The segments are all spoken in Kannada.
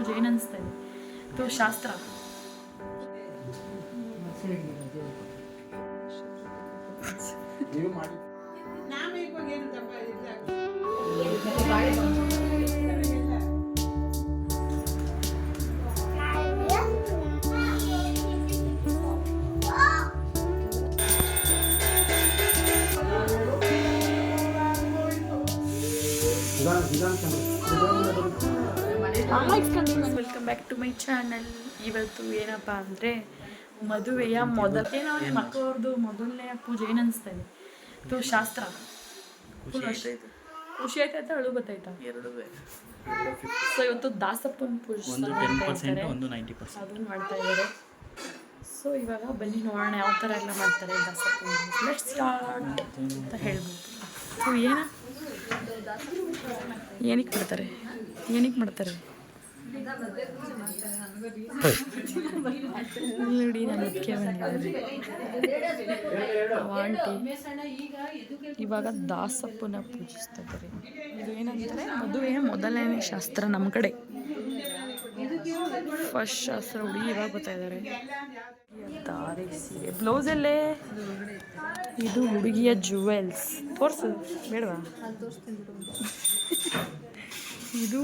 ಪೂಜೆ ಏನು ಅನಿಸ್ತಾ ಇದೆ ಇದು ಶಾಸ್ತ್ರ. Welcome back to my channel. ಇವತ್ತು ಏನಪ್ಪ ಅಂದರೆ ಮದುವೆಯ ಮೊದಲನೇ ಮಕ್ಕಳವ್ರದ್ದು ಮೊದಲನೇ ಪೂಜೆ ಏನು ಅನಿಸ್ತಾ ಇದೆ ಇದು ಶಾಸ್ತ್ರ. ಖುಷಿ ಆಯ್ತಾಯ್ತಾ ಅಳು ಗೊತ್ತಾಯ್ತಾ? ಸೊ ಇವತ್ತು ದಾಸಪ್ಪನ ಪೂಜೆ ಅದನ್ನು ಮಾಡ್ತಾ ಇದ್ದಾರೆ. ಸೊ ಇವಾಗ ಬನ್ನಿ ನೋಡೋಣ ಯಾವ ಥರ ಎಲ್ಲ ಮಾಡ್ತಾರೆ ದಾಸಪ್ಪನ. ಲೆಟ್ಸ್ ಸ್ಟಾರ್ಟ್ ಅಂತ ಹೇಳ್ಬೋದು. ಸೊ ಏನಕ್ಕೆ ಮಾಡ್ತಾರೆ ನೋಡಿ ನಾನು ಮುಖ್ಯ ಬಂದಿದ್ದಾರೆ ಆಂಟಿ ಇವಾಗ ದಾಸಪ್ಪನ ಪೂಜಿಸ್ತಾ ಇದ್ದಾರೆ. ಇದು ಏನಂದರೆ ಮದುವೆಯ ಮೊದಲನೇ ಶಾಸ್ತ್ರ ನಮ್ಮ ಕಡೆ. ಫಸ್ಟ್ ಶಾಸ್ತ್ರ ಹುಡುಗಿ ಇವಾಗ ಬರ್ತಾ ಇದ್ದಾರೆ. ತಾರೆ ಸೀರೆ ಬ್ಲೌಸಲ್ಲೇ ಇದು ಹುಡುಗಿಯ ಜುವೆಲ್ಸ್ ತೋರಿಸು ಬೇಡವಾ? ಇದು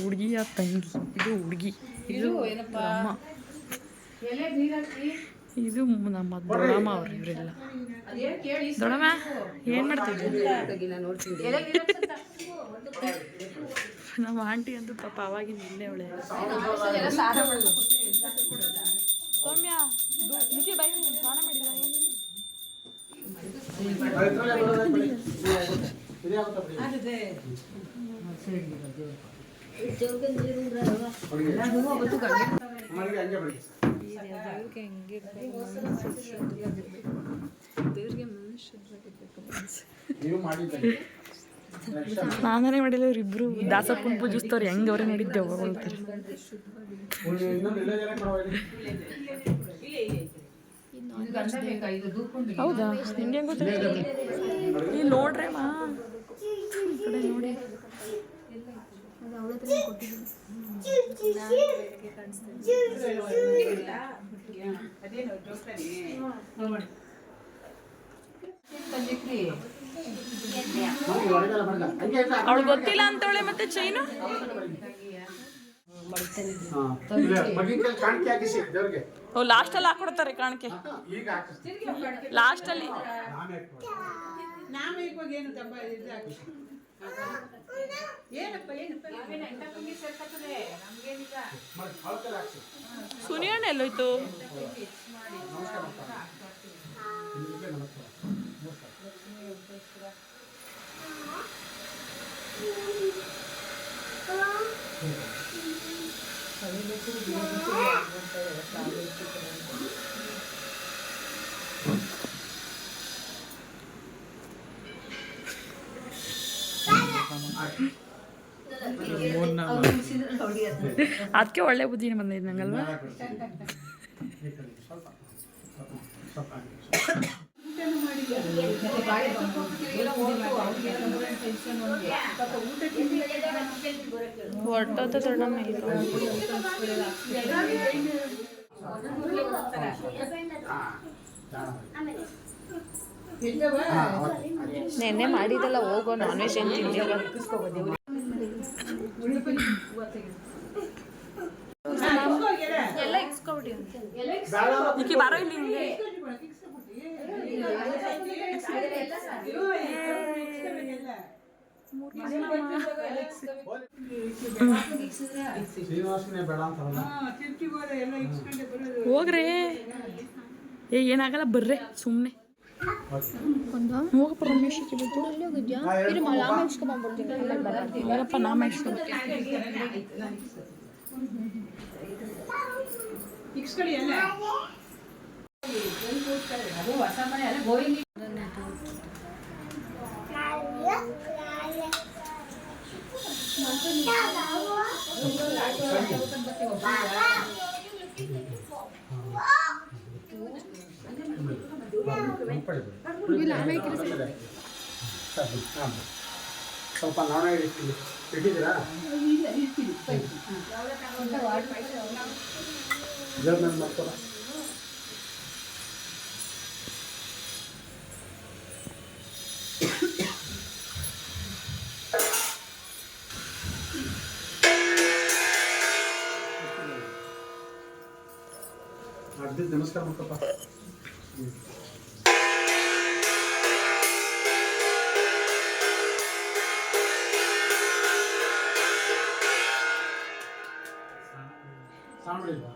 ಹುಡುಗಿಯ ತಂಗಿ, ಇದು ಹುಡುಗಿ, ಇದು ಅಮ್ಮ, ಇದು ನಮ್ಮ ದೊಡ್ಡಮ್ಮ ಅವ್ರು. ಇವರೆಲ್ಲ ದೊಡ್ಡಮ್ಮ ಏನು ಮಾಡ್ತಿದ್ವಿ? ನಮ್ಮ ಆಂಟಿ ಅಂತೂ ಪಾಪ ಅವಾಗಿನ ಇಲ್ಲೇ ಅವಳೆ. ಸೌಮ್ಯ ಬೈ ಸ್ನಾನ ಮಾಡಿಲ್ಲ. ಸ್ನಾನನೇ ಮಾಡಿಲ್ಲ ಇವ್ರಿಬ್ರು. ದಾಸಪ್ಪನ ಪೂಜಿಸ್ತವ್ರು ಹೆಂಗೆ ಅವ್ರೆ ನೋಡಿದ್ದೇವೆ ಹೋಗ್ತಾರೆ. ಹೌದಾ? ನಿಂಗೆ ಹೆಂಗೆ ಗೊತ್ತಾಯ್ತು? ಇಲ್ಲಿ ನೋಡ್ರಿ ಮಾ ಈ ಕಡೆ ನೋಡಿ. ಅವಳು ಗೊತ್ತಿಲ್ಲ ಅಂತವಳೆ. ಮತ್ತೆ ಚೈನು ಲಾಸ್ಟಲ್ಲಿ ಹಾಕೊಡ್ತಾರೆ ಕಾಣಿಕೆ. ಲಾಸ್ಟಲ್ಲಿ ಸುನಿಯಣ್ಣ ಎಲ್ಲೋಯ್ತು? ಅದಕ್ಕೆ ಒಳ್ಳೆ ಬುದ್ಧಿನ ಬಂದಿದ್ದು ನಂಗಲ್ವಾ? ಹೊರಟೋತ ದೊಡ್ಡಮ್ಮ ನೆನ್ನೆ ಮಾಡಿದಲ್ಲ. ಹೋಗೋ ನಾನ್ ವೆಜ್ ಏನು ತಿಂದಿಲ್ಲ. ಎಲ್ಲ ಇಕ್ಸ್ಕೊಬಿಟ್ಟು ಬಾರೋ ಇಲ್ಲಿ. ಹೋಗ್ರಿ ಏನಾಗಲ್ಲ ಬರ್ರೆ ಸುಮ್ಮನೆ ಹೋಗಪ್ಪ. ರಮೇಶ್ ಬರಪ್ಪ ನಾಮೇಶ್ವರ. ಸ್ವಲ್ಪ ನಾಣ ಇಟ್ಟಿದ್ದೀರಾ ಜರ್ಮನ್ ಮಾಡ್ಕೊಳ ನಮಸ್ಕಾರ ಮಾಡ್ಕಪ್ಪ. ಸಾಂಬಳಿಲ್ವಾ?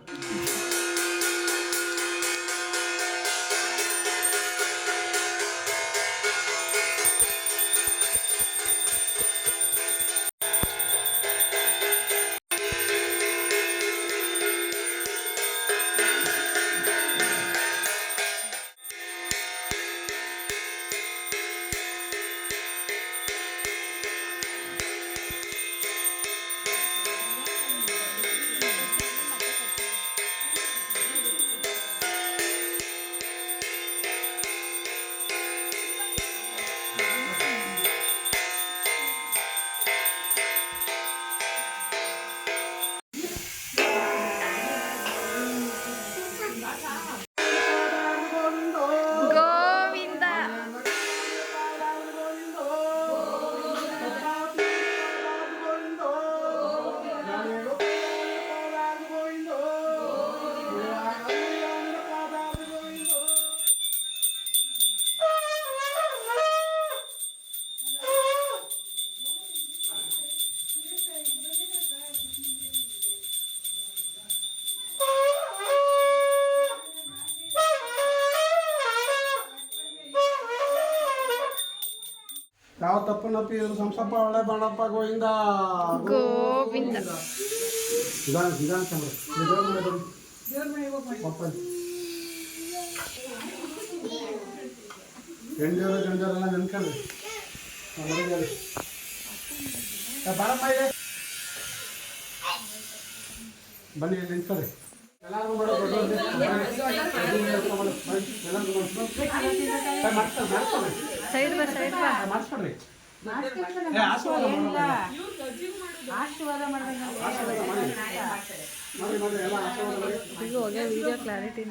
ಯಾವ ತಪ್ಪನಪ್ಪಿದ್ರು ಸಂಸಪ್ಪ ಒಳ್ಳೆ ಬಾಣಪ್ಪ ಗೋವಿಂದ ಗೋವಿಂದ. ನಿಧಾನ ಚಂದ್ರ ಗಂಡರೆಲ್ಲ ನೆನ್ಕೊಂಡ್ರಿ ಬಾರಪ್ಪ ಇದೆ ಬನ್ನಿ ನಿಂತ್ಕೊಳ್ರಿ. ಎಲ್ಲಾರು ಮಾಡಿಸ್ಕೊಡ್ರಿ. ವಿಡಿಯೋ ಕ್ಲಾರಿಟಿ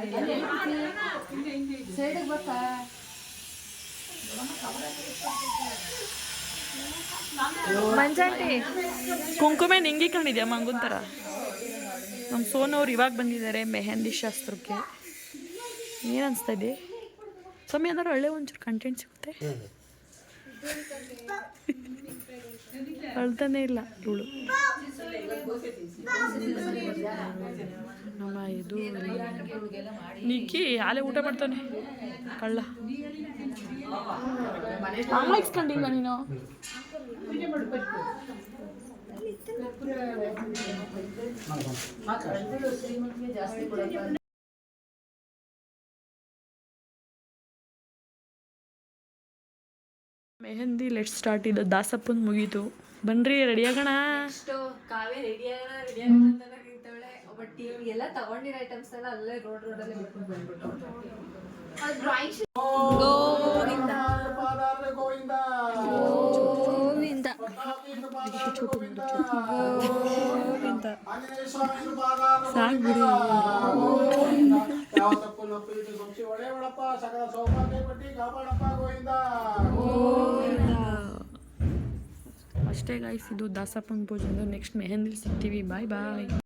ಮಂಜಾಂಟಿ ಕುಂಕುಮೆ ನಿಂಗಿ ಕಂಡಿದ್ಯಾ ಮಂಗುನ್ ಥರ. ನಮ್ಮ ಸೋನವ್ರು ಇವಾಗ ಬಂದಿದ್ದಾರೆ ಮೆಹಂದಿ ಶಾಸ್ತ್ರಕ್ಕೆ. ಏನು ಅನಿಸ್ತಾ ಇದೆ ಸ್ವಾಮಿ? ಏನಾದ್ರು ಒಳ್ಳೆ ಒಂಚೂರು ಕಂಟೆಂಟ್ ಸಿಗುತ್ತೆ. ಅಳ್ತಾನೆ ಇಲ್ಲ ಇವಳು. ನಮ್ಮ ಇದು ನಿಕ್ಕಿ ಆಲೆ ಊಟ ಮಾಡ್ತಾನೆ ಕಳ್ಳ. ಇಸ್ಕೊಂಡಿಲ್ವ ನೀನು? Mehndi let start. ಇದು ದಾಸಪ್ಪನ್ ಮುಗೀತು. ಬನ್ರಿ ರೆಡಿ ಆಗೋಣ. ಕಾವೇ ರೆಡಿ ಆಗೋಣ ಬಟ್ ಎಲ್ಲ ತಗೊಂಡಿರೋ ಐಟಮ್ಸ್ ಎಲ್ಲ ಅಲ್ಲೇ ರೋಡಲ್ಲೇ ಬಿಟ್ಕೊಂಡು ಬಂದ್ಬಿಟ್ಟು ಗೋವಿಂದ ಗೋವಿಂದ ಗೋವಿಂದ ಸಾಕು ಬಿಡಿ. ಯಾವ ತಪ್ಪು ನಪ್ಪಿದ್ದು ಸಂಶಿ ಒಳ್ಳೆ ಒಳಪ್ಪ ಸಕಲ ಸೌಭಾಗ್ಯ ಕೊಟ್ಟಿ ಕಾಪಾಡಪ್ಪ ಗೋವಿಂದ. ಅಷ್ಟೇ ಗಾಯ್ಸ್, ಇದು ದಾಸಪ್ಪನ ಪೂಜೆ. ನೆಕ್ಸ್ಟ್ ಮೆಹಂದಿ ಸಿಗ್ತೀವಿ. ಬಾಯ್ ಬಾಯ್.